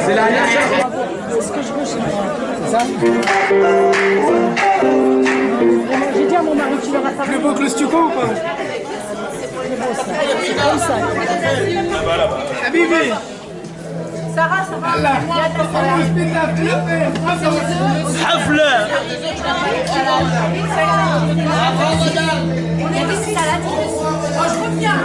C'est la dernière. Ce que je veux, c'est ça. J'ai dit à mon mari, tu verras ça. Plus beau que le stucco ou pas? C'est beau ça. C'est comme ça. Habibi. Sarah, ça va. حفلة. On est ici à la télé. Moi je reviens.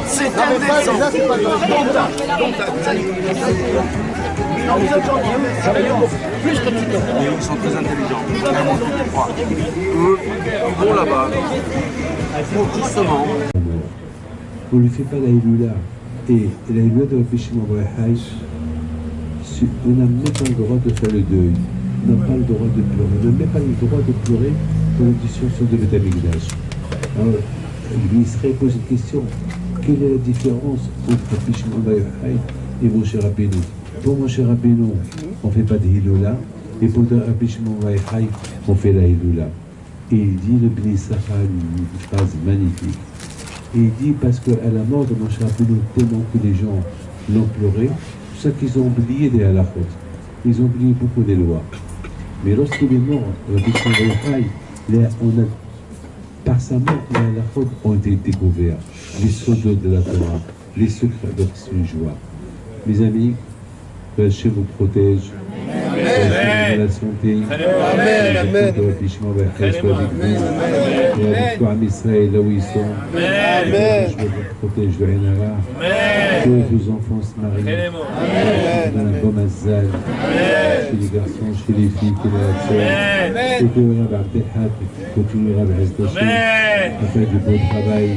C'est indécent. Plus que tu te crois. Ils sont très intelligents. Vraiment, tu te crois. Eux vont là-bas. Justement. On ne lui fait pas la Iloula. Et la Iloula de Rabbi Shimon Bar Yochai, on n'a même pas le droit de faire le deuil. On n'a pas le droit de pleurer. On n'a même pas le droit de pleurer pour la destruction de Beth Amikdash. Alors, lui, il serait posé une question. Quelle est la différence entre Rabbi Shimon Bar Yochai et Moshe Rabbeinu? Pour Moshe Rabbeinu, on ne fait pas de Iloula. Et pour Rabbi Shimon Bar Yochai, on fait la Iloula. Et il dit, le Bnei Safra, une phrase magnifique. Et il dit, parce qu'à la mort de Moshe Rabbeinu, tellement que les gens l'ont pleuré, c'est ça qu'ils ont oublié des halachot. Ils ont oublié beaucoup des lois. Mais lorsqu'il est mort, Rabbi Shimon Bar Yochai, on a, par sa mort, les halachot ont été découverts. Les sodos de la Torah, les secrets de la joie. Mes amis, que Hachem vous protège. Amen. la santé. Amen. Que Rabbi Shimon Bar Yochai soit avec vous. Et avec toi, Israël, là où ils sont. Amen. Je vous protège de Renara. Que vos enfants se marient. Dans la bonne Azal. Chez les garçons, chez les filles, qui est la et que Rabbi Abdelhad continue Rabbi Hasdashim à faire du bon travail.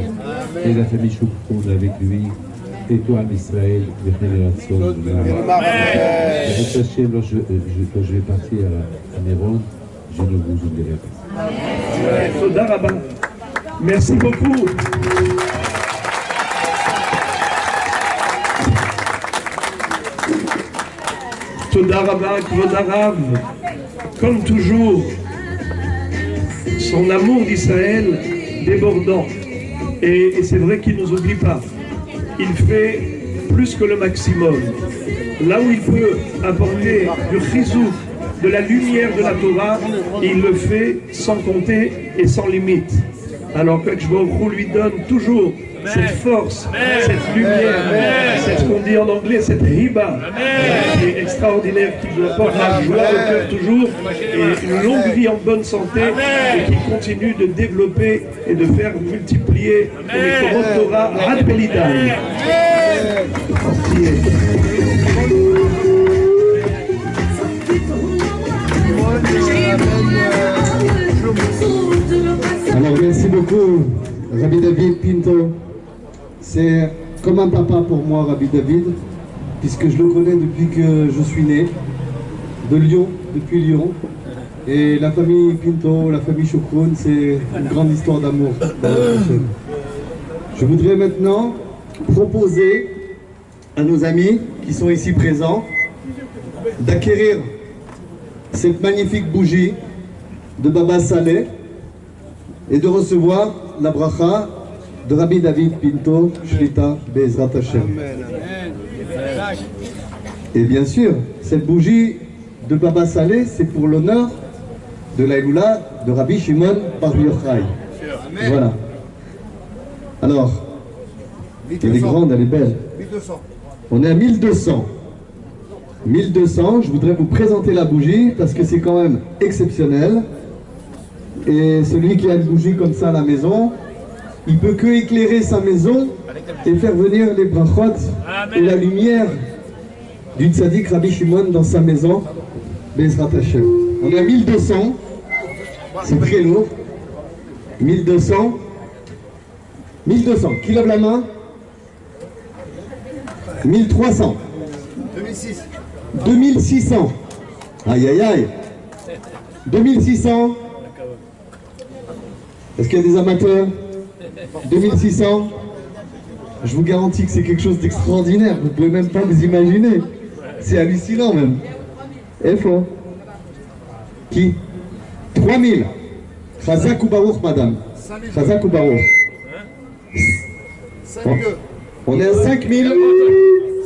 Et la famille Choukroun avec lui. Et toi, Israël, quand je vais partir à Méron, je ne vous oublierai pas. Toda Rabba. Merci beaucoup. Toda Rabba, Kvod Harav. Comme toujours, son amour d'Israël débordant. Et c'est vrai qu'il ne nous oublie pas. Il fait plus que le maximum. Là où il peut apporter du chizou, de la lumière de la Torah, il le fait sans compter et sans limite. Alors que Baruch lui donne toujours cette force, cette lumière, cette qu'on dit en anglais, cette hiba, qui est extraordinaire, qui nous apporte la joie au cœur toujours, et une longue vie en bonne santé, et qui continue de développer et de faire multiplier les Korot Torah ad Belidai. Alors merci beaucoup Rabbi David Pinto. C'est comme un papa pour moi, Rabbi David, puisque je le connais depuis que je suis né, de Lyon, depuis Lyon. Et la famille Pinto, la famille Choukroun, c'est une grande histoire d'amour. Je voudrais maintenant proposer à nos amis qui sont ici présents d'acquérir cette magnifique bougie de Baba Saleh et de recevoir la bracha de Rabbi David Pinto, Shlita Be'ezrat Hashem. Et bien sûr, cette bougie de Baba Saleh, c'est pour l'honneur de la Eloula de Rabbi Shimon Bar Yochai. Voilà. Alors, elle est grande, elle est belle. 1200. On est à 1200. 1200, je voudrais vous présenter la bougie parce que c'est quand même exceptionnel. Et celui qui a une bougie comme ça à la maison, il peut que éclairer sa maison et faire venir les brachot et la lumière du tzaddik Rabbi Shimon dans sa maison. Be'ezrat Hashem. On est à 1200, c'est très lourd. 1200. 1200, qui lève la main? 1300. 2006. 2600. Aïe aïe aïe. 2600. Est-ce qu'il y a des amateurs? 2600. Je vous garantis que c'est quelque chose d'extraordinaire. Vous ne pouvez même pas vous imaginer. C'est hallucinant même. Et faux. Qui? 3000. Chazak ou Baruch, madame. Chazak ou Baruch. 5002. On est à 5000.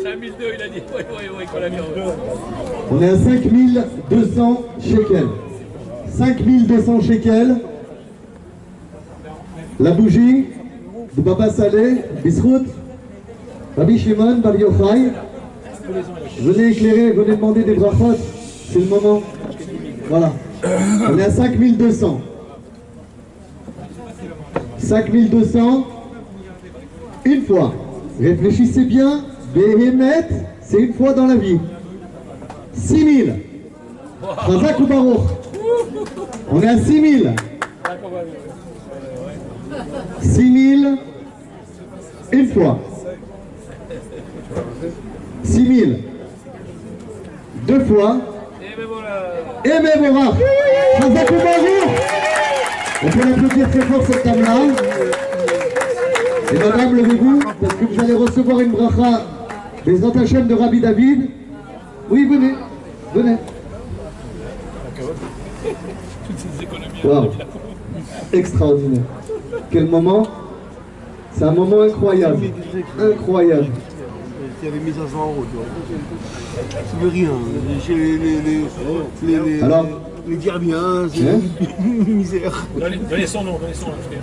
5002, il a dit. Oui, qu'on l'a mis en On est à 5200 shekels. 5200 shekels. La bougie de Baba Saleh, Bisrout, Rabbi Shimon Bar Yochai. Venez éclairer, venez demander des brachot. C'est le moment. Voilà. On est à 5200. 5200. Une fois. Réfléchissez bien. Béhémet, c'est une fois dans la vie. 6000. Chazak ou Baruch. On est à 6000. 6000. Une fois. 6000. Deux fois. Et ben voilà. Chazak ou Baruch. On peut l'applaudir très fort cette dame-là. Et madame, levez-vous, parce que vous allez recevoir une bracha Be'ezrat Hashem de Rabbi David. Oui, venez, venez. Wow. Extraordinaire. Quel moment. C'est un moment incroyable. Incroyable. Tu avais mis à 100 €, tu vois. Tu veux rien. Alors, les dire bien, c'est une misère. Donnez son nom,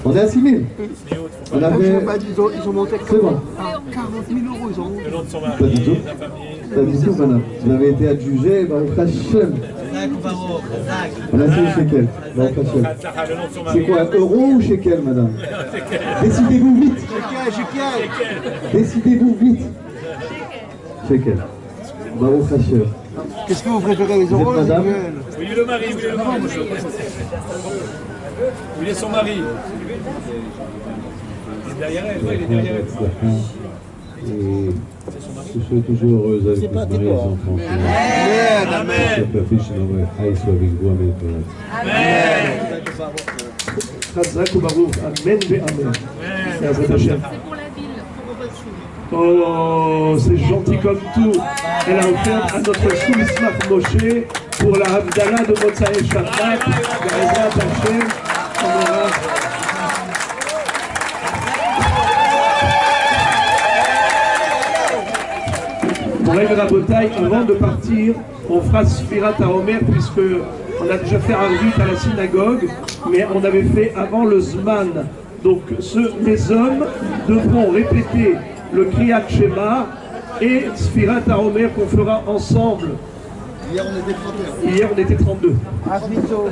on est à 6000. On avait... Ils ont monté C'est bon. à 40 000 €, ils ont monté. le nom de son Pas du tout. mari, sa famille. Pas du tout, madame. Vous avez été adjugé, Baruch Hashem. On a fait shekel. C'est quoi, euro ou shekel, madame? Décidez-vous vite. Décidez-vous vite. Shekel. Baruch Hashem. Qu'est-ce que vous préférez, les Vous euros êtes ou les madame? shekels? Où il est le mari, où il est le mari, monsieur. Où il est son mari. Il est derrière elle, ouais, il est derrière elle. Et je suis toujours heureuse avec mes maris et les enfants. Amen. Que Papa Shimon Aïe soit avec vous, Amen. Chazak ou Baruch, Amen ve Amen. Bezrat Hashem. C'est pour la ville, pour reçu. Oh, c'est gentil comme tout. Elle a offert à notre Soumismach Moshe pour la Havdalah de Motsaï Shabbat. Bezrat Hashem. On aura... Moraï Rabotai, avant de partir, on fera Sfirat à Omer, puisque on a déjà fait Arvit à la synagogue, mais on avait fait avant le Zman. Donc les hommes devront répéter le Kriyat Shema et Sfirat à Omer qu'on fera ensemble. Hier, on était 31. Hier, on était 32. Avito,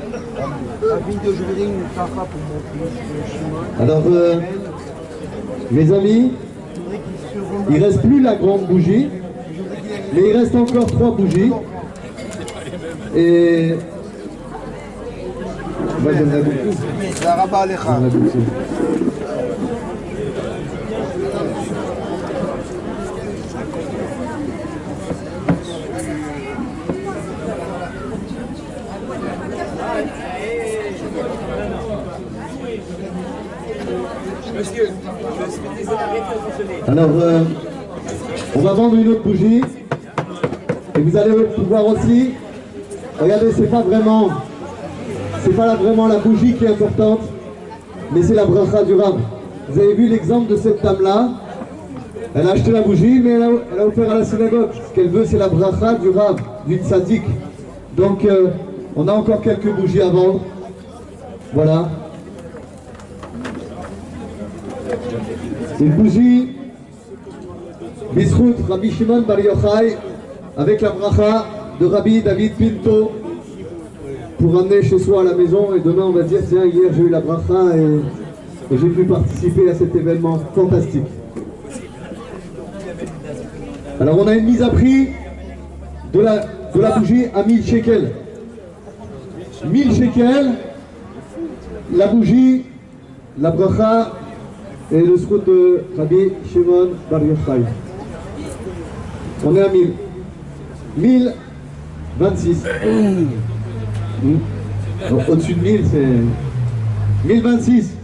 je vais dire une trafa pour mon fils, Shimon. Alors, mes amis, il ne reste plus la grande bougie, mais il reste encore 3 bougies. Et moi, j'aimerais beaucoup. La rabat alecha. J'aimerais beaucoup. Alors, on va vendre une autre bougie. Et vous allez pouvoir aussi, regardez, c'est pas vraiment la bougie qui est importante, mais c'est la bracha du Rav. Vous avez vu l'exemple de cette dame-là. Elle a acheté la bougie, mais elle a offert à la synagogue. Ce qu'elle veut, c'est la bracha du Rav, d'une tzaddik. Donc, on a encore quelques bougies à vendre. Voilà. Une bougie Bisrout Rabbi Shimon Bar Yochai avec la bracha de Rabbi David Pinto pour emmener chez soi à la maison, et demain on va dire tiens, hier j'ai eu la bracha et j'ai pu participer à cet événement fantastique. Alors on a une mise à prix de la bougie à 1000 shekels. 1000 shekels, la bougie, la bracha et le srout de Rabbi Shimon Bar Yochai. On est à 1000. 1026. Au-dessus de 1000, c'est 1026.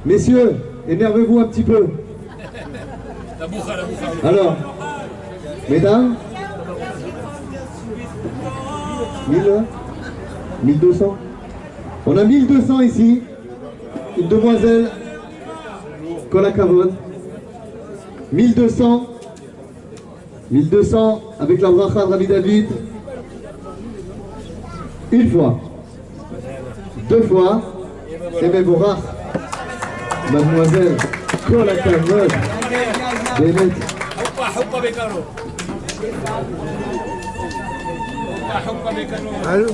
Messieurs, énervez-vous un petit peu. Alors, mesdames, 1000, 1200. On a 1200 ici. Une demoiselle, Kolakavod. 1200. 1200 avec la bracha de Rabbi David. Une fois. 2 fois. Et Mevorach. Mademoiselle Kolakavod. Bémet. Allô?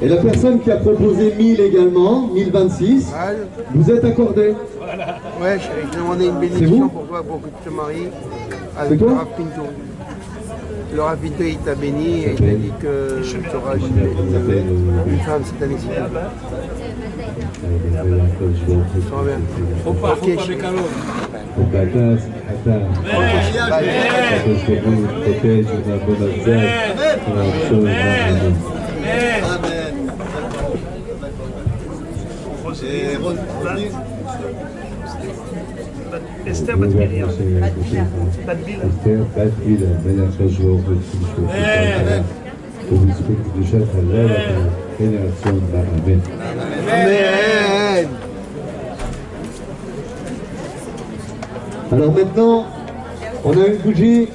Et la personne qui a proposé 1000 également, 1026, Allô? vous êtes accordé. Ouais, j'ai demandé une vous bénédiction pour toi, pour que tu te maries avec toi le Rav Pinto. Le Rav Pinto, il t'a béni et il t'a dit que tu auras une femme cette année-ci. Ça va bien. Ok, chérie. Esther Bat Miriam. Esther Bat Miriam, Melech HaShor, ובזכות קדושת הלב כן הרצון באמן. Amen. Alors maintenant, on a une bougie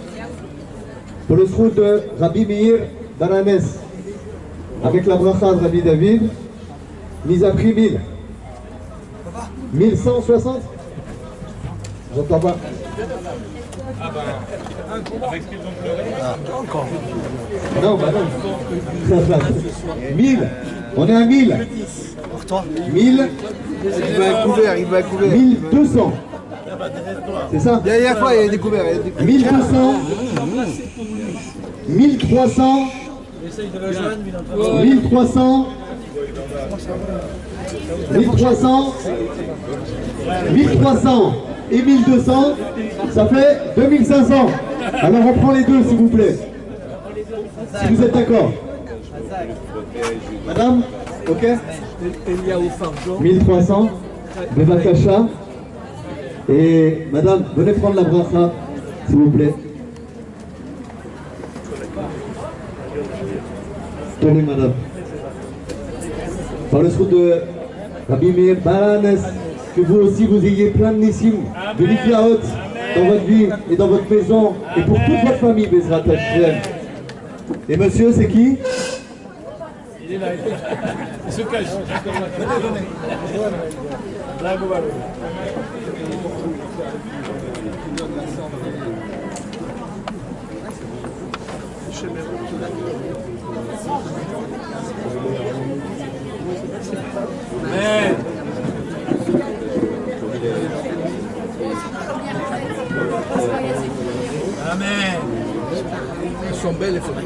pour le sroud de Rabbi Meir Baranes, avec la bracha de Rabbi David, mise à prix 1000. 1160. J'entends pas. Ah bah, avec ce qu'ils ont pleuré. Encore. Non, bah non. 1000. On est à 1000. Pour toi. 1000. Il va un couvert, il va un couvert. 1200. C'est ça? Dernière fois, il y a des couverts. 1200. 1300. 1300. 1300. 1300 et 1200, ça fait 2500. Alors on prend les deux s'il vous plaît. Si vous êtes d'accord. Madame, ok? 1300, Bevakasha. Et madame, venez prendre la bracha, s'il vous plaît. Tenez madame. Par le sroud de Rabbi Meir Baranes, que vous aussi vous ayez plein de nissim, de Niflaot dans votre vie et dans votre maison et pour toute votre famille, Bezrat Hashem. Et monsieur, c'est qui? Il est là, il se cache. Amen. Amen. Elles sont belles les photos.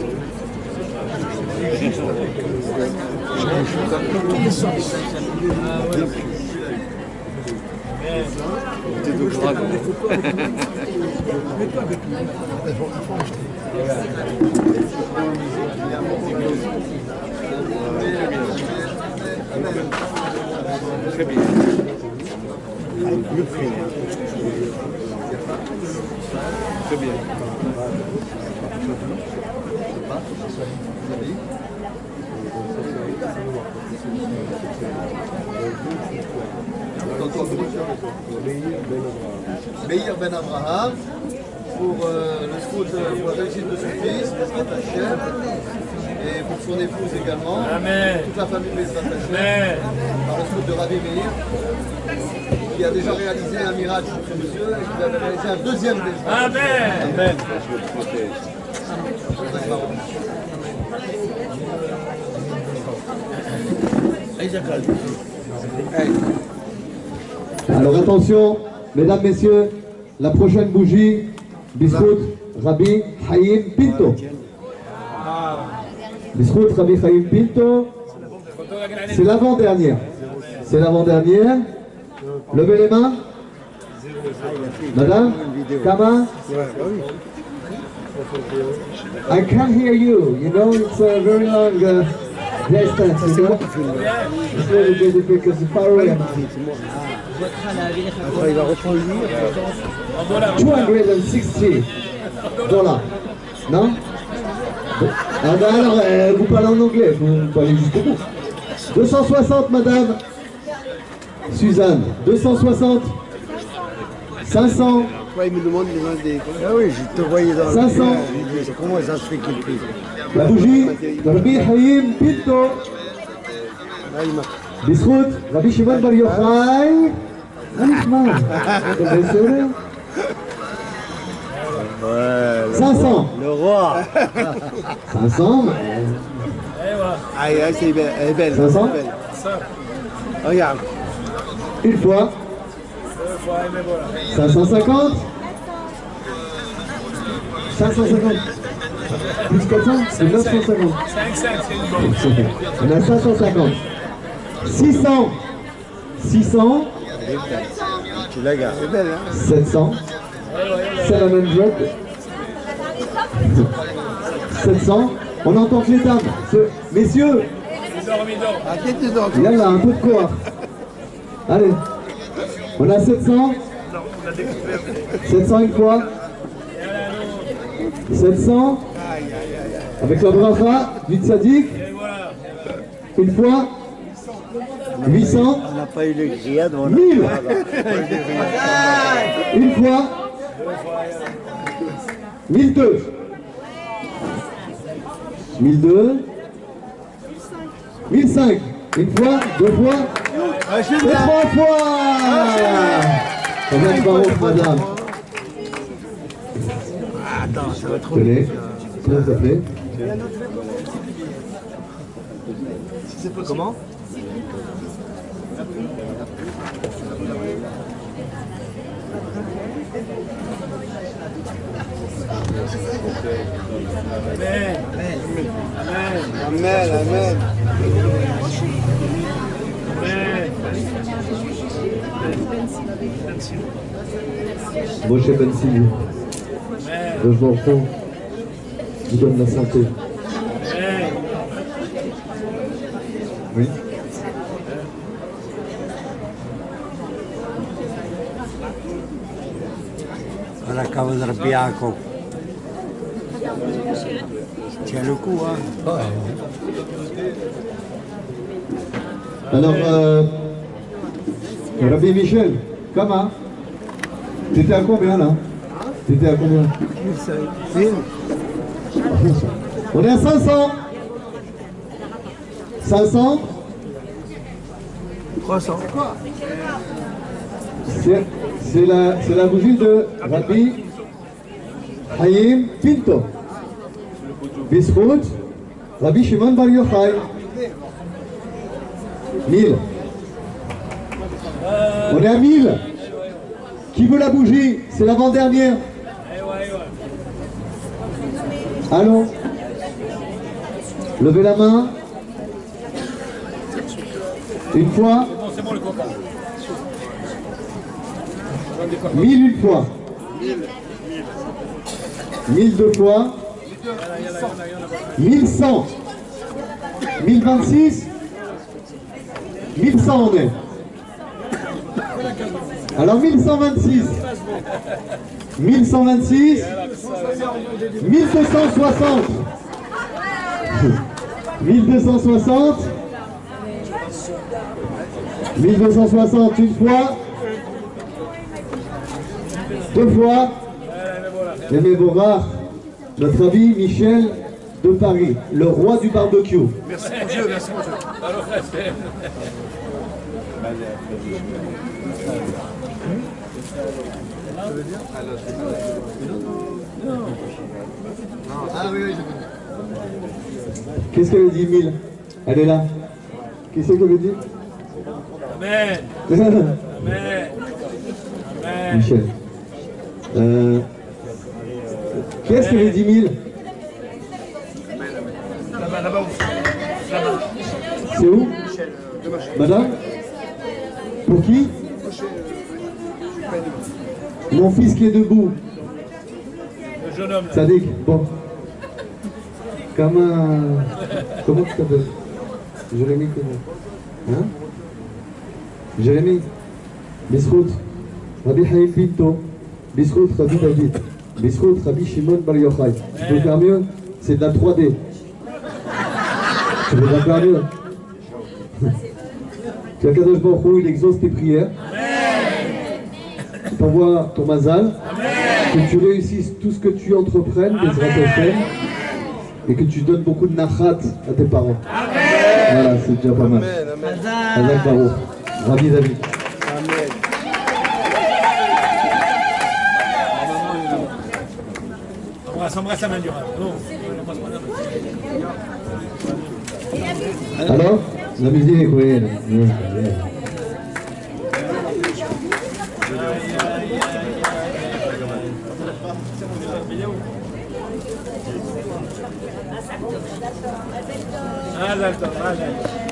Très bien. Très bien. Meir Ben Abraham pour le sroud pour la réussite de son fils, Bezrat Hashem, et pour son épouse également. Amen. Toute la famille Bezrat Hashem. Amen. Par le sroud de Rabbi Meir, qui a déjà réalisé un miracle sur ce monsieur et qui va réaliser un deuxième Bezrat. Amen. Amen. Alors attention, mesdames, messieurs, la prochaine bougie, Bisrout Rabbi Haïm Pinto. Bisrout Rabbi Haïm Pinto, c'est l'avant-dernière. C'est l'avant-dernière. Levez les mains. Madame, Kama. I can't hear you. You know, it's a very long distance. You know? It's a little bit difficult to far away. Il va reprendre lui. $260. Non? Ah ben alors, vous parlez en anglais, vous aller jusqu'au bout. 260, madame. Suzanne, 260. 500. Toi, il me demande les mains des. Ah oui, je te voyais dans 500. Comment ça se fait qu'il prie? La bougie, Rabbi Haïm Pinto. Bisrout, Rabbi Shimon Bar Yochai. Vous êtes sûr? 500. Le roi. 500. Ah, c'est belle, elle est belle. 500. Elle est belle. Regarde. Une fois. 550. 550. Plus 400, c'est 950. 5-5, c'est une bonne. On a 550. 600. 600. Tu la gardes. C'est belle, hein? 700. 700. 700. On entend que les dames. Messieurs, Ah, qui est dedans? il y a là un peu de quoi. Allez. On a 700. 700 une fois. 700. Avec la bracha du tzaddik. Une fois. 800. On n'a pas eu le grillade, on a 1000. Une fois. 1002. 1002. 1005. Une fois, deux fois, et trois fois. Avec Barouf, madame. Attends, ça va trop Tenez, vite. s'il vous plaît. Comment? Amen, amen. Moshe Ben Sili, le Vorfond, vous donne la santé. Oui. Voilà, Kavod Rabbi Yaakov. Tiens le coup, hein. Alors, Rabbi Michel, comment? T'étais à combien là? T'étais à combien? On est à 500. 500. 300. C'est la bougie de Rabbi Haïm Pinto. Bisrout, Rabbi Shimon Bar Yochai. 1000. On est à 1000. Qui veut la bougie? C'est l'avant-dernière. Allons. Levez la main. Une fois. 1000 une fois. 1000 deux fois. 1100. 1026. 1100 on est. Alors 1126. 1126. 1260. 1260. 1260 une fois. Deux fois. Et Méborach, notre ami Michel de Paris, le roi du barbecue. Merci mon Dieu, merci mon Dieu. Qu'est-ce qu'elle dit 1000? Elle est là. Qu'est-ce qu'elle dit? Amen. Amen. Amen. Michel. Qu'est-ce que les 10 000? Là-bas, C'est où? Madame? Pour qui? Mon fils qui est debout. Le jeune homme là. Sadik, bon. Comment tu t'appelles? Jérémy comment? Hein? Jérémy? Bisrout, Rabbi Haïm Pinto, Bisrout, Rabbi David, Bisrout, Rabbi Shimon Bar Yochai. Tu peux faire mieux? C'est de la 3D. Tu peux pas faire mieux? Tu as Kadosh Baruch Hu, il exauce tes prières. Il t'envoie ton mazal. Que tu réussisses tout ce que tu entreprennes, Bezrat Hashem, et que tu donnes beaucoup de nachat à tes parents. Voilà, c'est déjà pas mal. Hazak Baruch. Rabbi David. Embrasse la main du rab. Non, Alors, la musique, oui. Ah, d'accord, ah, d'accord.